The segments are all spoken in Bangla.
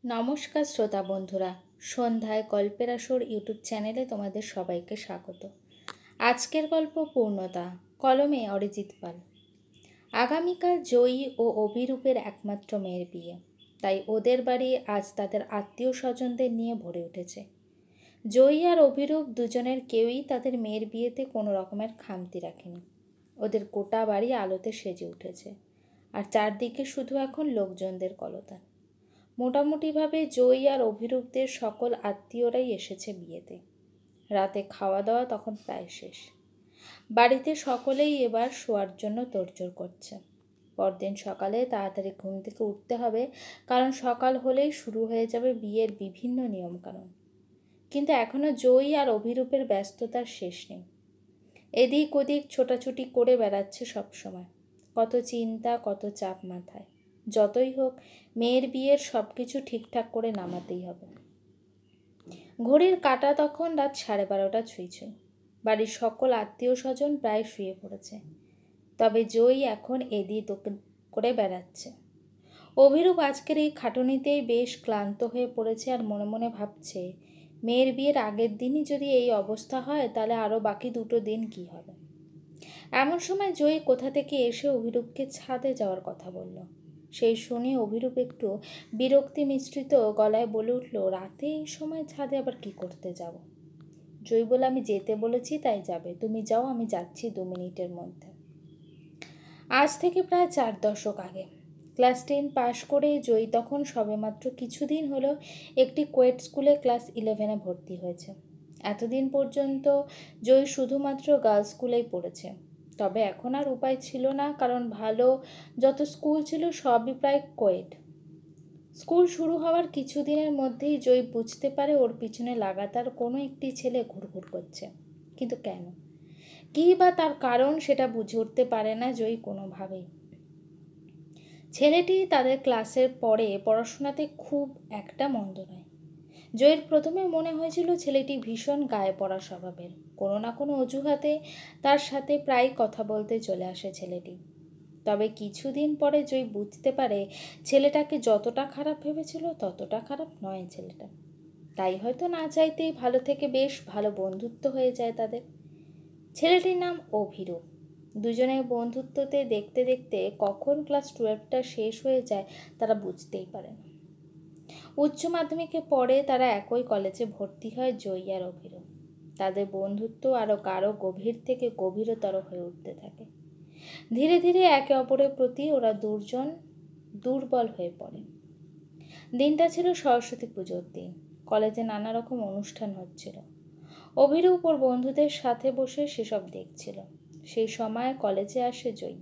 নমস্কার শ্রোতা বন্ধুরা, সন্ধ্যায় গল্পের আসর ইউটিউব চ্যানেলে তোমাদের সবাইকে স্বাগত। আজকের গল্প পূর্ণতা, কলমে অরিজিৎ পাল। আগামীকাল জয়ী ও অভিরূপের একমাত্র মেয়ের বিয়ে, তাই ওদের বাড়ি আজ তাদের আত্মীয় স্বজনদের নিয়ে ভরে উঠেছে। জয়ী আর অভিরূপ দুজনের কেউই তাদের মেয়ের বিয়েতে কোনো রকমের খামতি রাখেনি। ওদের গোটা বাড়ি আলোতে সেজে উঠেছে, আর চারদিকে শুধু এখন লোকজনদের কলতান। মোটামুটিভাবে জয়ী আর অভিরূপদের সকল আত্মীয়রাই এসেছে বিয়েতে। রাতে খাওয়া দাওয়া তখন প্রায় শেষ। বাড়িতে সকলেই এবার শোয়ার জন্য তোড়জোড় করছে। পরদিন সকালে তাড়াতাড়ি ঘুম থেকে উঠতে হবে, কারণ সকাল হলেই শুরু হয়ে যাবে বিয়ের বিভিন্ন নিয়মকানুন। কিন্তু এখনও জয়ী আর অভিরূপের ব্যস্ততার শেষ নেই। এদিক ওদিক ছোটাছুটি করে বেড়াচ্ছে সবসময়। কত চিন্তা, কত চাপ মাথায়। যতই হোক, মেয়ের বিয়ের সব কিছু ঠিকঠাক করে নামাতেই হবে। ঘড়ির কাঁটা তখন রাত 12:30 ছুঁই। বাড়ির সকল আত্মীয় স্বজন প্রায় শুয়ে পড়েছে, তবে জয়ী এখন এদিক ওদিক করে বেড়াচ্ছে। অভিরূপ আজকের এই খাটুনিতেই বেশ ক্লান্ত হয়ে পড়েছে, আর মনে মনে ভাবছে, মেয়ের বিয়ের আগের দিনই যদি এই অবস্থা হয়, তাহলে আরও বাকি 2 দিন কি হবে। এমন সময় জয়ী কোথা থেকে এসে অভিরূপকে ছাদে যাওয়ার কথা বলল। সেই শুনে অভিরূপ একটু বিরক্তি মিশ্রিত গলায় বলে উঠল, রাতে এই সময় ছাদে আবার কি করতে যাব? জয়ী বলে, আমি যেতে বলেছি তাই যাবে, তুমি যাও, আমি যাচ্ছি 2 মিনিটের মধ্যে। আজ থেকে প্রায় 4 দশক আগে ক্লাস 10 পাশ করে জয়ী তখন সবেমাত্র কিছুদিন হলো একটি কোয়েট স্কুলে ক্লাস 11-এ ভর্তি হয়েছে। এতদিন পর্যন্ত জয়ী শুধুমাত্র গার্লস স্কুলেই পড়েছে। তবে এখন আর উপায় ছিল না, কারণ ভালো যত স্কুল ছিল সবই প্রায় কোয়েট। স্কুল শুরু হওয়ার কিছুদিনের মধ্যেই জয়ী বুঝতে পারে ওর পিছনে লাগাতার কোনো একটি ছেলে ঘুরঘুর করছে। কিন্তু কেন, কী বা তার কারণ, সেটা বুঝে উঠতে পারে না জয়ী কোনোভাবেই। ছেলেটি তাদের ক্লাসের পরে পড়াশোনাতে খুব একটা মন্দ নয়। জয়ীর প্রথমে মনে হয়েছিল ছেলেটি ভীষণ গায়ে পড়া স্বভাবের। কোনো না কোনো অজুহাতে তার সাথে প্রায় কথা বলতে চলে আসে ছেলেটি। তবে কিছুদিন পরে জয়ী বুঝতে পারে ছেলেটাকে যতটা খারাপ ভেবেছিল ততটা খারাপ নয় ছেলেটা। তাই হয়তো না চাইতেই ভালো থেকে বেশ ভালো বন্ধুত্ব হয়ে যায় তাদের। ছেলেটির নাম অভিরূপ। দুজনের বন্ধুত্বতে দেখতে দেখতে কখন ক্লাস 12টা শেষ হয়ে যায় তারা বুঝতেই পারে না। উচ্চ মাধ্যমিকে পড়ে তারা একই কলেজে ভর্তি হয় জয়ী আর অভিরূপ। তাদের বন্ধুত্ব আরও গাঢ় গভীর থেকে গভীরতর হয়ে উঠতে থাকে। ধীরে ধীরে একে অপরের প্রতি ওরা দুজন দুর্বল হয়ে পড়ে। দিনটা ছিল সরস্বতী পুজোর দিন। কলেজে নানা রকম অনুষ্ঠান হচ্ছিল। অভিরূপ ওর বন্ধুদের সাথে বসে সেসব দেখছিল। সেই সময় কলেজে আসে জয়ী।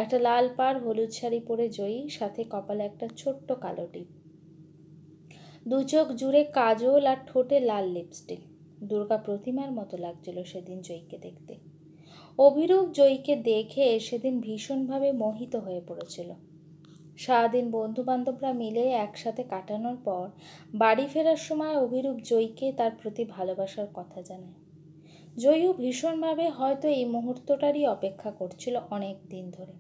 একটা লাল পাড় হলুদ শাড়ি পরে জয়ী, সাথে কপালে একটা ছোট্ট কালো টিপ। 2 চোখ জুড়ে কাজল আর ঠোঁটে লাল লিপস্টিক। দুর্গা প্রতিমার মতো লাগছিল সেদিন জয়ীকে দেখতে। অভিরূপ জয়ীকে দেখে সেদিন ভীষণভাবে মোহিত হয়ে পড়েছিল। সারাদিন বন্ধু বান্ধবরা মিলে একসাথে কাটানোর পর বাড়ি ফেরার সময় অভিরূপ জয়ীকে তার প্রতি ভালোবাসার কথা জানায়। জয়ীও ভীষণভাবে হয়তো এই মুহূর্তটারই অপেক্ষা করছিল অনেক দিন ধরে।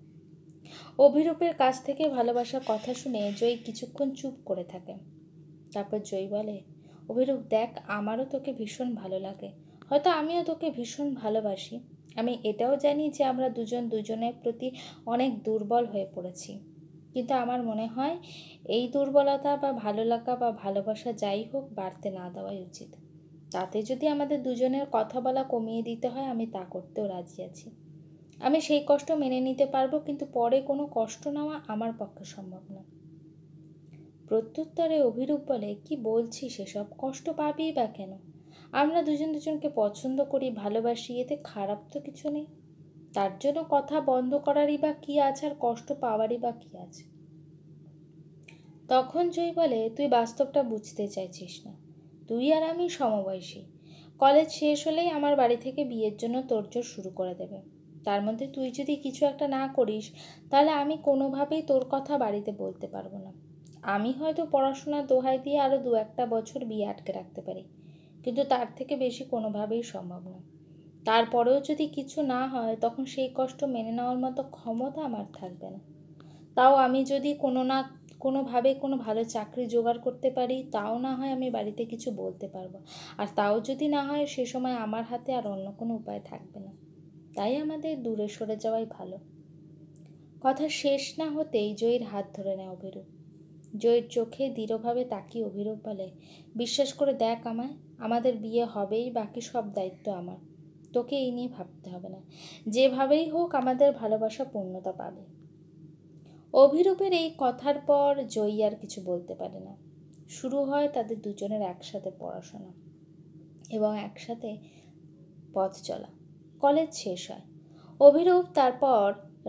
অভিরূপের কাছ থেকে ভালোবাসার কথা শুনে জয়ী কিছুক্ষণ চুপ করে থাকে। তারপর জয়ী বলে, অভিরূপ দেখ, আমারও তোকে ভীষণ ভালো লাগে, হয়তো আমিও তোকে ভীষণ ভালোবাসি। আমি এটাও জানি যে আমরা দুজন দুজনের প্রতি অনেক দুর্বল হয়ে পড়েছি, কিন্তু আমার মনে হয় এই দুর্বলতা বা ভালো লাগা বা ভালোবাসা যাই হোক বাড়তে না দেওয়াই উচিত। তাতে যদি আমাদের দুজনের কথা বলা কমিয়ে দিতে হয়, আমি তা করতেও রাজি আছি। আমি সেই কষ্ট মেনে নিতে পারবো, কিন্তু পরে কোনো কষ্ট নেওয়া আমার পক্ষে সম্ভব না। প্রত্যুত্তরে অভিরূপ বলে, কি বলছিস সেসব? কষ্ট পাবিই বা কেন? আমরা দুজন দুজনকে পছন্দ করি, ভালোবাসি, এতে খারাপ তো কিছু নেই। তার জন্য কথা বন্ধ করারই বা কী আছে, আর কষ্ট পাওয়ারই বা কী আছে? তখন জয়ী বলে, তুই বাস্তবটা বুঝতে চাইছিস না। তুই আর আমি সমবয়সী। কলেজ শেষ হলেই আমার বাড়ি থেকে বিয়ের জন্য তোড়জোড় শুরু করে দেবে। তার মধ্যে তুই যদি কিছু একটা না করিস, তাহলে আমি কোনোভাবেই তোর কথা বাড়িতে বলতে পারবো না। আমি হয়তো পড়াশোনার দোহাই দিয়ে আরও 2-1 বছর বিয়ে আটকে রাখতে পারি, কিন্তু তার থেকে বেশি কোনোভাবেই সম্ভব না। তারপরেও যদি কিছু না হয়, তখন সেই কষ্ট মেনে নেওয়ার মতো ক্ষমতা আমার থাকবে না। তাও আমি যদি কোনো না কোনোভাবে কোনো ভালো চাকরি জোগাড় করতে পারি, তাও না হয় আমি বাড়িতে কিছু বলতে পারবো। আর তাও যদি না হয়, সে সময় আমার হাতে আর অন্য কোনো উপায় থাকবে না। তাই আমাদের দূরে সরে যাওয়াই ভালো। কথা শেষ না হতেই জয়ীর হাত ধরে নেয় অভিরূপ। জয়ীর চোখে দৃঢ়ভাবে তাকিয়ে অভিরূপ বলে, বিশ্বাস করে দেখ আমায়, আমাদের বিয়ে হবেই, বাকি সব দায়িত্ব আমার। তোকে এই নিয়ে ভাবতে হবে না। যেভাবেই হোক আমাদের ভালোবাসা পূর্ণতা পাবে। অভিরূপের এই কথার পর জয়ী আর কিছু বলতে পারে না। শুরু হয় তাদের দুজনের একসাথে পড়াশোনা এবং একসাথে পথ চলা। কলেজ শেষ হয়। অভিরূপ তারপর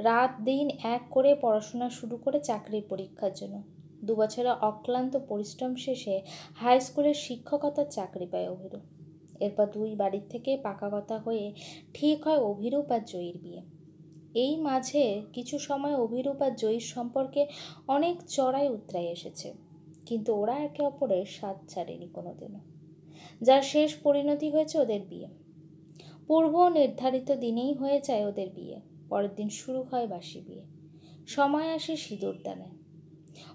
রাত দিন এক করে পড়াশোনা শুরু করে চাকরির পরীক্ষার জন্য। 2 বছরের অক্লান্ত পরিশ্রম শেষে হাই স্কুলের শিক্ষকতার চাকরি পায় অভিরূপ। এরপর দুই বাড়ির থেকে পাকা কথা হয়ে ঠিক হয় অভিরূপ আর জয়ীর বিয়ে। এই মাঝে কিছু সময় অভিরূপ আর জয়ীর সম্পর্কে অনেক চড়াই উতরাই এসেছে, কিন্তু ওরা একে অপরের স্বাদ ছাড়েনি কোনোদিনও, যার শেষ পরিণতি হয়েছে ওদের বিয়ে। পূর্ব নির্ধারিত দিনেই হয়ে যায় ওদের বিয়ে। পরের দিন শুরু হয় বাসি বিয়ে। সময় আসে সিঁদুর দানে।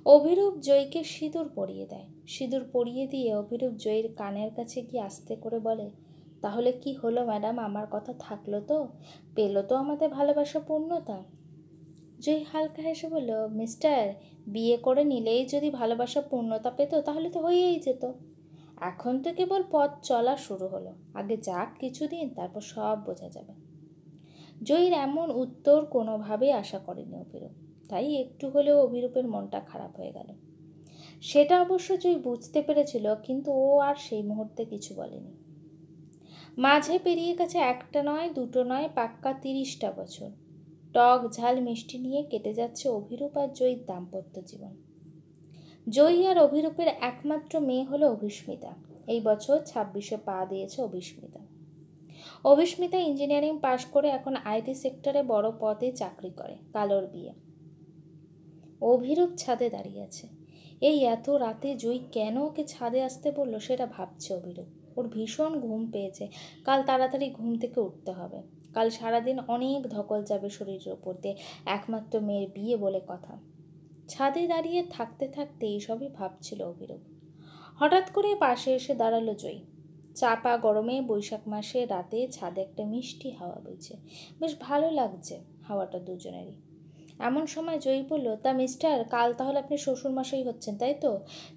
অভিরূপ জয়ীকে সিঁদুর পরিয়ে দেয়। সিঁদুর পরিয়ে দিয়ে অভিরূপ জয়ীর কানের কাছে গিয়ে আস্তে করে বলে, তাহলে কি হলো ম্যাডাম, আমার কথা থাকলো তো? পেলো তো আমাদের ভালোবাসা পূর্ণতা? জয়ী হালকা হেসে বলল, মিস্টার, বিয়ে করে নিলেই যদি ভালোবাসা পূর্ণতা পেত তাহলে তো হয়েই যেত। এখন তো কেবল পথ চলা শুরু হলো, আগে যাক কিছুদিন, তারপর সব বোঝা যাবে। জয়ীর এমন উত্তর কোনোভাবেই আশা করেনি অভিরূপ, তাই একটু হলেও অভিরূপের মনটা খারাপ হয়ে গেল। সেটা অবশ্য জয়ী বুঝতে পেরেছিল, কিন্তু ও আর সেই মুহূর্তে কিছু বলেনি। মাঝে পেরিয়ে গেছে একটা নয়, দুটো নয়, পাক্কা 30টা বছর। টক ঝাল মিষ্টি নিয়ে কেটে যাচ্ছে অভিরূপ আর জয়ীর দাম্পত্য জীবন। জয়ী আর অভিরূপের একমাত্র মেয়ে হলো অভিস্মিতা। এই বছর 26-এ পা দিয়েছে অভিস্মিতা। অভিস্মিতা ইঞ্জিনিয়ারিং পাশ করে এখন আইটি সেক্টরে বড় পদে চাকরি করে। কালোর বিয়ে। অভিরূপ ছাদে দাঁড়িয়ে আছে। এই এত রাতে জয়ী কেন ওকে ছাদে আসতে বলল সেটা ভাবছে অভিরূপ। ওর ভীষণ ঘুম পেয়েছে। কাল তাড়াতাড়ি ঘুম থেকে উঠতে হবে। কাল সারাদিন অনেক ধকল যাবে শরীরের ওপর দিয়ে, একমাত্র মেয়ের বিয়ে বলে কথা। ছাদে দাঁড়িয়ে থাকতে থাকতে এইসবই ভাবছিল অভিরূপ। হঠাৎ করে পাশে এসে দাঁড়ালো জয়ী। চাপা গরমে বৈশাখ মাসে রাতে ছাদে একটা মিষ্টি হাওয়া বইছে। বেশ ভালো লাগছে হাওয়াটা দুজনেরই। এমন সময় জয়ী বলল, তা মিস্টার, কাল তাহলে আপনি শ্বশুরমশাই হচ্ছেন, তাই তো?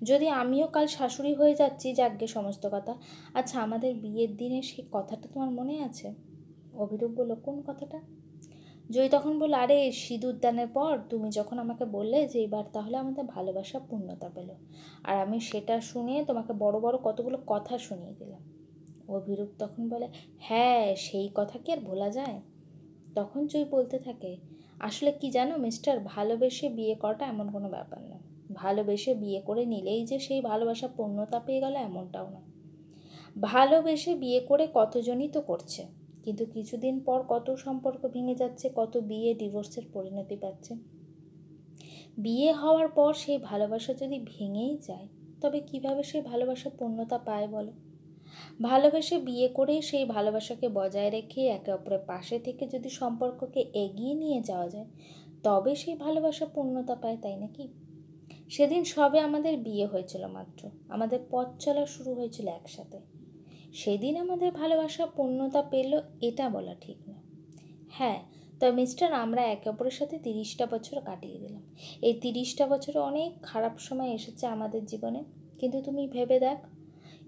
যদি আমিও কাল শাশুড়ি হয়ে যাচ্ছি, যাকগে সমস্ত কথা। আচ্ছা, আমাদের বিয়ের দিনে সেই কথাটা তোমার মনে আছে? অভিরূপ বলল, কোন কথাটা? জয়ী তখন বলল, আরে সিঁদুর দানের পর তুমি যখন আমাকে বললে যে এবার তাহলে আমাদের ভালোবাসা পূর্ণতা পেল, আর আমি সেটা শুনে তোমাকে বড় বড় কতগুলো কথা শুনিয়ে দিলাম। অভিরূপ তখন বলে, হ্যাঁ, সেই কথা কি আর ভোলা যায়? তখন জয়ী বলতে থাকে, আসলে কি জানো মিস্টার, ভালোবেসে বিয়ে করাটা এমন কোনো ব্যাপার না। ভালোবেসে বিয়ে করে নিলেই যে সেই ভালোবাসা পূর্ণতা পেয়ে গেল এমনটাও না। ভালোবেসে বিয়ে করে কতজনই তো করছে, কিন্তু কিছুদিন পর কত সম্পর্ক ভেঙে যাচ্ছে, কত বিয়ে ডিভোর্সের পরিণতি পাচ্ছে। বিয়ে হওয়ার পর সেই ভালোবাসা যদি ভেঙেই যায়, তবে কিভাবে সেই ভালোবাসা পূর্ণতা পায় বলো? ভালোবেসে বিয়ে করে সেই ভালোবাসাকে বজায় রেখে একে অপরের পাশে থেকে যদি সম্পর্ককে এগিয়ে নিয়ে যাওয়া যায়, তবে সেই ভালোবাসা পূর্ণতা পায়, তাই নাকি? সেদিন সবে আমাদের বিয়ে হয়েছিল মাত্র, আমাদের পথ চলা শুরু হয়েছিল একসাথে। সেদিন আমাদের ভালোবাসা পূর্ণতা পেল এটা বলা ঠিক না। হ্যাঁ, তা মিস্টার, আমরা একে অপরের সাথে 30টা বছর কাটিয়ে দিলাম। এই 30টা বছরে অনেক খারাপ সময় এসেছে আমাদের জীবনে, কিন্তু তুমি ভেবে দেখ,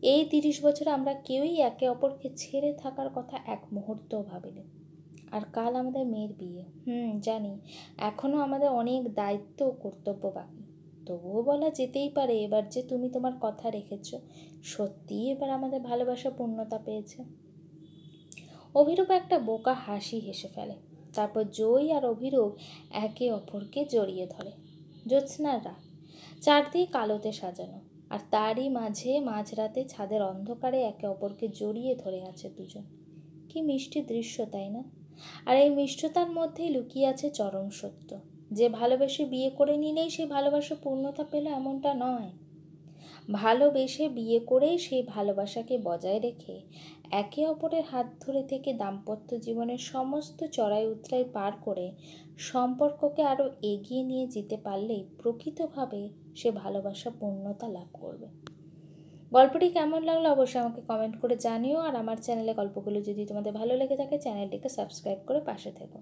এই 30 বছরে আমরা কেউই একে অপরকে ছেড়ে থাকার কথা এক মুহূর্তও ভাবিনি। আর কাল আমাদের মেয়ের বিয়ে। জানি এখনও আমাদের অনেক দায়িত্ব ও কর্তব্য বাকি, তবুও বলা যেতেই পারে এবার যে তুমি তোমার কথা রেখেছ, সত্যিই এবার আমাদের ভালোবাসা পূর্ণতা পেয়েছে। অভিরূপ একটা বোকা হাসি হেসে ফেলে। তারপর জয়ী আর অভিরূপ একে অপরকে জড়িয়ে ধরে। জ্যোৎস্নার রাত, চারদিক আলোতে সাজানো, আর তারই মাঝে মাঝরাতে ছাদের অন্ধকারে একে অপরকে জড়িয়ে ধরে আছে দুজন। কি মিষ্টি দৃশ্য, তাই না? আর এই মিষ্টতার মধ্যেই লুকিয়ে আছে চরম সত্য, যে ভালোবেসে বিয়ে করে নিলেই সেই ভালোবাসা পূর্ণতা পেল এমনটা নয়। ভালোবেসে বিয়ে করে সেই ভালোবাসাকে বজায় রেখে একে অপরের হাত ধরে থেকে দাম্পত্য জীবনের সমস্ত চড়াই উতরাই পার করে সম্পর্ককে আরও এগিয়ে নিয়ে যেতে পারলেই প্রকৃতভাবে সে ভালোবাসা পূর্ণতা লাভ করবে। গল্পটি কেমন লাগলো অবশ্যই আমাকে কমেন্ট করে জানিও। আর আমার চ্যানেলে গল্পগুলো যদি তোমাদের ভালো লেগে থাকে চ্যানেলটিকে সাবস্ক্রাইব করে পাশে থেকো।